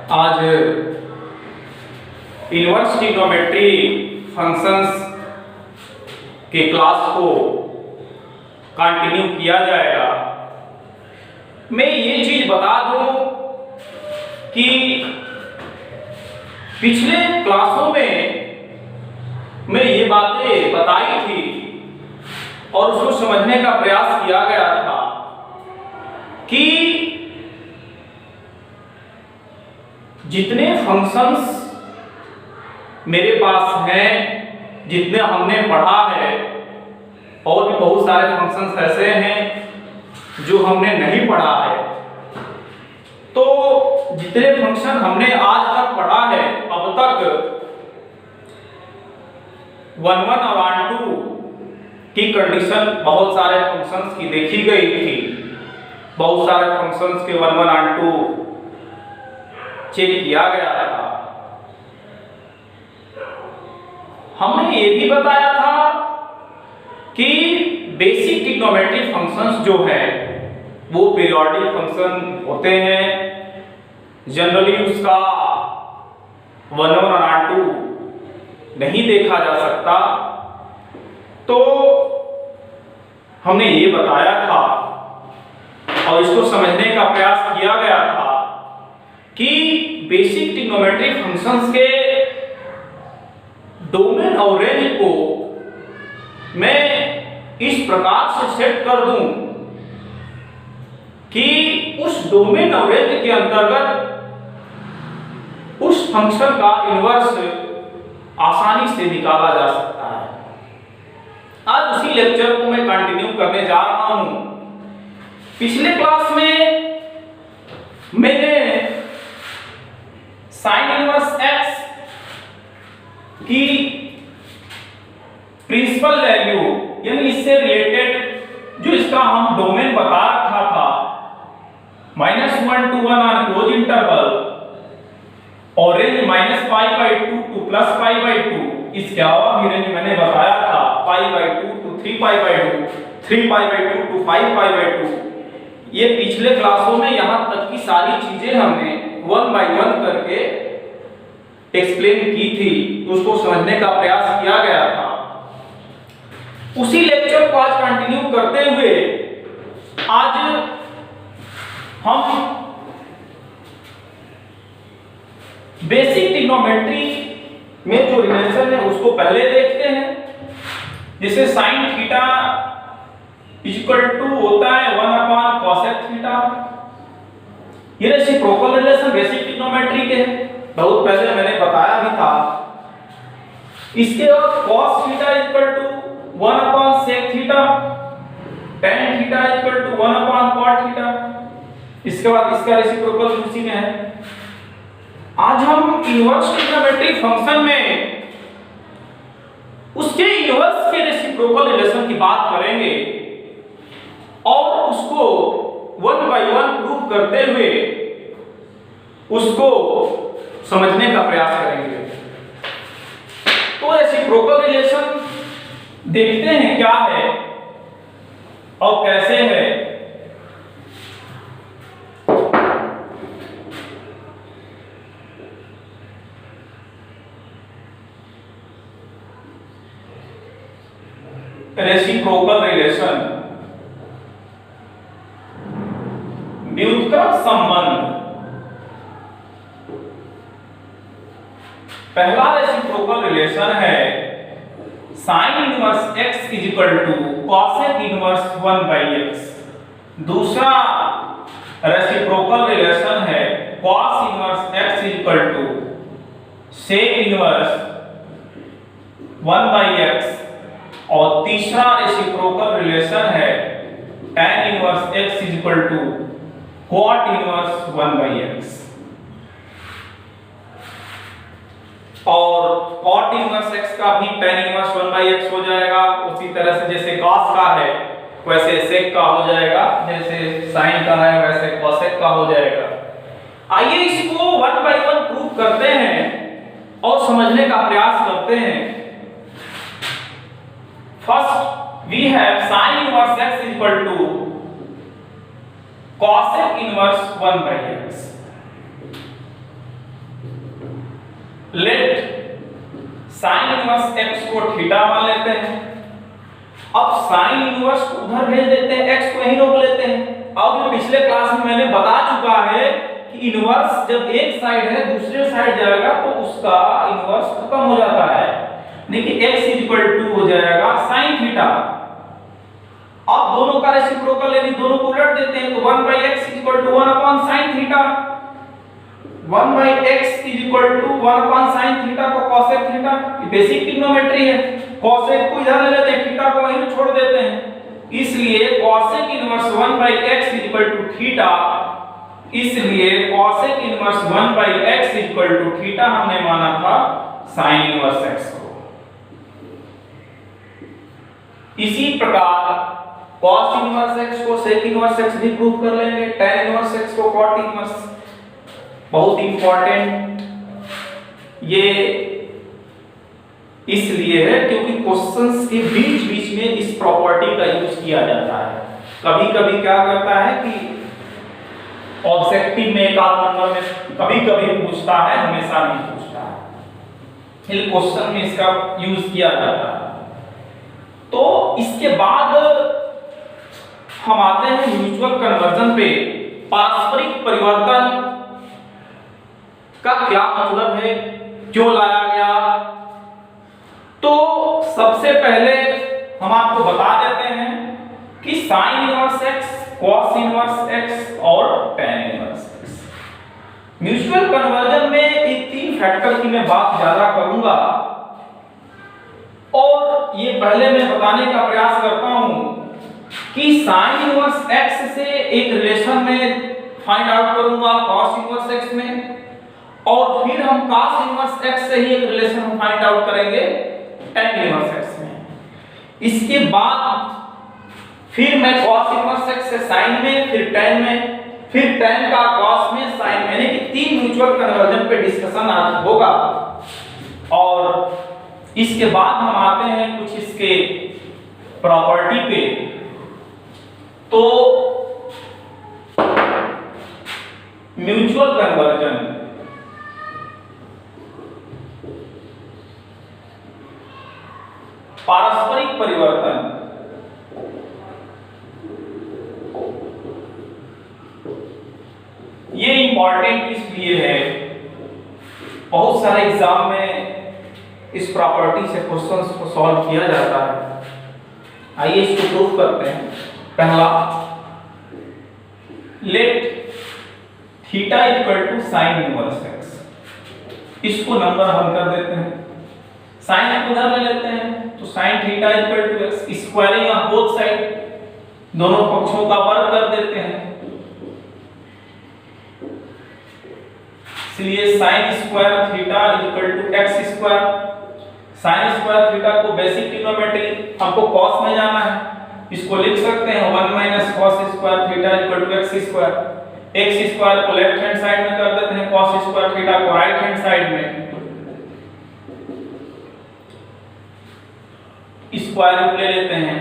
आज inverse trigonometry functions के class को कंटिन्यू किया जाएगा। मैं ये चीज बता दूं कि पिछले क्लासों में मैं ये बातें बताई थी और उसको समझने का प्रयास किया गया था कि जितने फंक्शंस मेरे पास हैं, जितने हमने पढ़ा है, और भी बहुत सारे फंक्शंस ऐसे हैं जो हमने नहीं पढ़ा है। तो जितने फंक्शन हमने आज तक पढ़ा है, अब तक 1 और 2 की कंडीशन बहुत सारे फंक्शंस की देखी गई थी। बहुत सारे फंक्शंस के 1 और 2 चेक किया गया था। हमने ये भी बताया था कि बेसिक ट्रिग्नोमेट्री फंक्शंस जो है वो पीरियोडिक फंक्शन होते हैं। जनरली उसका 1 और 2 नहीं देखा जा सकता। तो हमने ये बताया था और इसको समझने का प्रयास किया गया था कि बेसिक ट्रिग्नोमेट्री फंक्शंस के डोमेन और रेंज को मैं इस प्रकार से सेट कर दूं कि उस डोमेन और रेंज के अंतर्गत उस फंक्शन का इनवर्स आसानी से निकाला जा सकता है। आज उसी लेक्चर को मैं कंटिन्यू करने जा रहा हूं। पिछले क्लास में मैंने साइन इनवर्स x की प्रिंसिपल वैल्यू यानी इससे रिलेटेड जो इसका हम डोमेन बता रखा था -1 to 1 ऑन क्लोज इंटरवल और रेंज -π/2 to +π/2। इसके अलावा भी रेंज मैंने बताया था π/2 to 3π/2, 3π/2 to 5π/2। ये पिछले क्लासों में यहां तक की सारी चीजें हमने 1 by 1 करके एक्सप्लेन की थी, उसको समझने का प्रयास किया गया था। उसी लेक्चर को आज कंटिन्यू करते हुए आज हम बेसिक ट्रिग्नोमेट्री में जो रिलेशन है उसको पहले देखते हैं। जैसे साइन थीटा इक्वल टू होता है 1 कोसेक थीटा। ये रेसिप्रोकल रिलेशन बेसिक ट्रिग्नोमेट्री के हैं, बहुत पहले मैंने बताया भी था। इसके बाद cos theta equal to 1 sec थीटा, tan थीटा इक्वल टू 1 cot थीटा। इसके बाद इसका रेसिप्रोकल उसी में है। आज हम इनवर्स ट्रिग्नोमेट्री फंक्शन में उसके इनवर्स के रेसिप्रोकल रिलेशन की बात करेंगे और उसको 1 by 1 प्रूव करते हुए उसको समझने का प्रयास करेंगे। तो रेसिप्रोकल रिलेशन देखते हैं क्या है और कैसे है। रेसिप्रोकल रिलेशन व्युत्क्रम संबंध। पहला रेसिप्रोकल रिलेशन है sine inverse x equal to cosec inverse 1/x। दूसरा रेसिप्रोकल रिलेशन है cos inverse x equal to sec inverse 1/x। और तीसरा रेसिप्रोकल रिलेशन है tan inverse x equal to cot inverse 1/x। और cot इनवर्स x का भी tan inverse 1/x हो जाएगा। उसी तरह से जैसे cos का है वैसे sec का हो जाएगा, जैसे sin का है वैसे cosec का हो जाएगा। आइए इसको 1 by 1 प्रूव करते हैं और समझने का प्रयास करते हैं। First we have sin inverse x equal to cosec inverse 1/x। Let sine inverse x को थीटा मान लेते हैं। अब साइन इनवर्स को उधर भेज देते हैं, x को यहीं रोक लेते हैं। अब पिछले क्लास में मैंने बता चुका है कि इनवर्स जब एक साइड है दूसरे साइड जाएगा तो उसका इनवर्स खत्म हो जाता है, देखिए x हो जाएगा sin थीटा। अब दोनों का रेसिप्रोकल यदि दोनों को उलट देते हैं तो 1/x 1/sin theta, 1/x 1/sin theta को cosec थीटा, ये बेसिक ट्रिग्नोमेट्री है। cosec को इधर ले लेते हैं, थीटा को वहीं छोड़ देते हैं, इसलिए cosec इनवर्स 1/x थीटा, इसलिए cosec इनवर्स 1/x थीटा हमने माना था sin इनवर्स x को। इसी प्रकार cos इनवर्स x को sec इनवर्स x भी प्रूव कर लेंगे, tan इनवर्स x को cot इनवर्स। बहुत इंपॉर्टेंट ये इसलिए है क्योंकि क्वेश्चंस के बीच बीच में इस प्रॉपर्टी का यूज किया जाता है। कभी कभी क्या करता है कि ऑब्जेक्टिव में एक आध नंबर में कभी कभी पूछता है, हमेशा नहीं पूछता है, इस क्वेश्चन में इसका यूज किया जाता है। तो इसके बाद हम आते हैं म्यूचुअल कन्वर्जन पे। पारस्परिक परिवर्तन का क्या मतलब है, क्यों लाया गया? तो सबसे पहले हम आपको बता देते हैं कि sign inverse x, cos inverse x और tan inverse x। Mutual conversion में एक तीन फैक्टर की मैं बात ज्यादा करूंगा और ये पहले मैं बताने का प्रयास करता हूं कि साइन इनवर्स x से एक रिलेशन में फाइंड आउट करूंगा cos इनवर्स x में, और फिर हम cos इनवर्स x से ही एक रिलेशन फाइंड आउट करेंगे tan इनवर्स x में। इसके बाद फिर मैं cos इनवर्स x से sin में, फिर tan में, फिर tan का cos में, sin में, यानी कि तीन म्यूचुअल कन्वर्जन पे डिस्कशन आज होगा। और इसके बाद हम आते हैं कुछ इसके प्रॉपर्टी पे। तो म्यूचुअल कन्वर्जन पारस्परिक परिवर्तन ये इंपॉर्टेंट इसलिए है, बहुत सारे एग्जाम में इस प्रॉपर्टी से क्वेश्चंस को सॉल्व किया जाता है। आइए इसको प्रूफ करते हैं। पहला, let theta equal to sine inverse x, इसको नंबर 1 कर देते हैं, साइन को उधर ले लेते हैं तो sine theta equal to x, squaring of both side, दोनों पक्षों का वर्ग कर देते हैं, इसलिए sine square theta equal to x square. Sine square theta को बेसिक ट्रिग्नोमेट्री हमको cos में जाना है, इसको लिख सकते हैं 1 - cos square theta equal to x square. x square को लेफ्ट हैंड साइड में कर देते हैं, cos स्क्वायर थीटा को राइट हैंड साइड में, स्क्वायर रूट ले लेते हैं,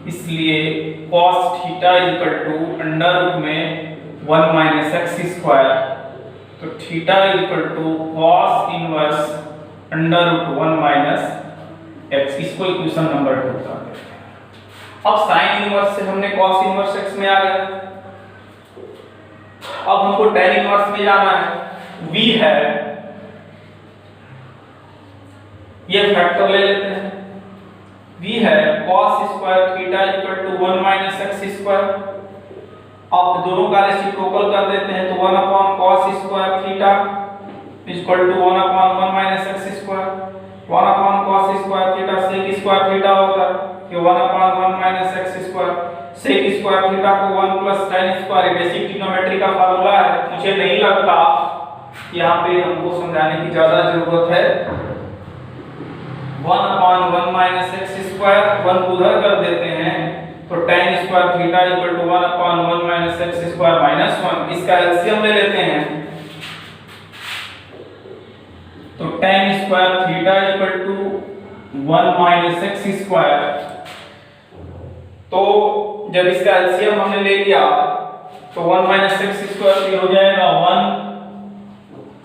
इसलिए cos theta equal to under root में 1 - x स्क्वायर, तो theta equal to cos inverse under root 1 - x, इसको इक्वेशन नंबर 2 कर देते हैं। अब साइन इनवर्स से हमने cos इनवर्स x में आ गया, अब हमको tan इनवर्स में जाना है। v है, ये फैक्टर ले लेते हैं, v है cos square theta equal to 1 - x square. अब दोनों का रेसिप्रोकल कर देते हैं तो 1 cos square theta equal to 1 x square. 1 cos square theta sec square theta होता है कि 1 x square. sec square theta को 1 tan स्क्वायर, बेसिक ट्रिग्नोमेट्री का फार्मूला है, मुझे नहीं लगता यहाँ पे हमको समझाने की ज्यादा जरूरत है। 1 x स्क्वायर, 1 को उधर कर देते हैं तो tan square theta equal to 1 x square minus 1, इसका एलसीएम ले लेते हैं तो tan square theta equal to 1 x square. तो जब इसका एलसीएम हमने ले लिया तो 1 x स्क्वायर हो जाएगा 1,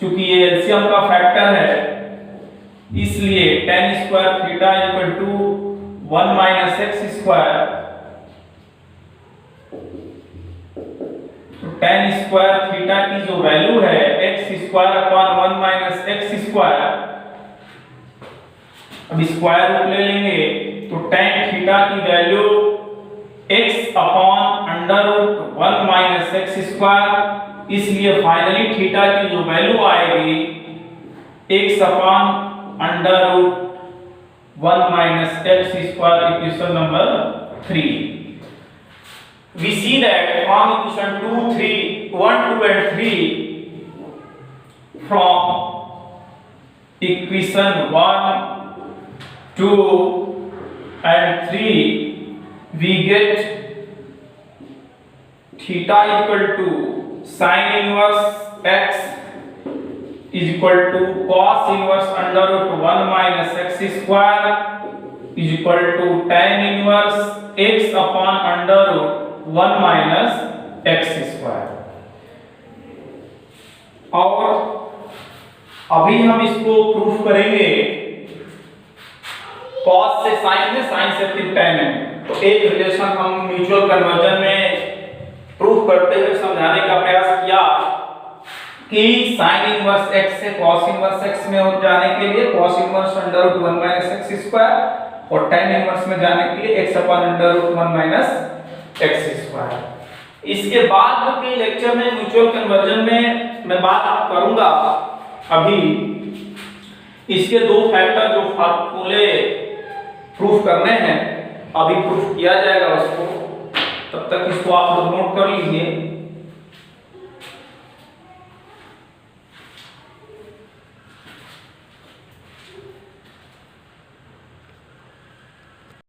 क्योंकि ये एलसीएम का फैक्टर है इसलिए tan square theta equal to 1 minus x square. तो tan स्क्वायर थीटा की जो वैल्यू है x square upon 1 minus x square, अब स्क्वायर रूट ले लेंगे तो tan थीटा की value x upon under root 1 minus x square, इसलिए फाइनली थीटा की जो वैल्यू आएगी x upon under root 1 minus x square, equation number 3। We see that from equation 2, 3, 1, 2 and 3, from equation 1, 2 and 3, we get theta equal to sin inverse x is equal to cos inverse under root 1 minus x square is equal to tan inverse x upon under root 1 minus x square। और अभी हम इसको proof करेंगे cos से sin में, sin से फिर tan में। तो एक रिलेशन हम म्यूचुअल कन्वर्जन में प्रूफ करते हुए समझाने का प्रयास किया कि sin इनवर्स x से cos इनवर्स x में हो जाने के लिए cos inverse under root 1 minus x square और tan इनवर्स में जाने के लिए x upon under root 1 minus x square. इसके बाद के लेक्चर में म्यूचुअल कन्वर्जन में मैं बात करूंगा अभी इसके दो फैक्टर जो फार्मूले प्रूफ करने हैं, अभी प्रूफ किया जाएगा उसको, तब तक इसको आप लोग नोट कर लीजिए।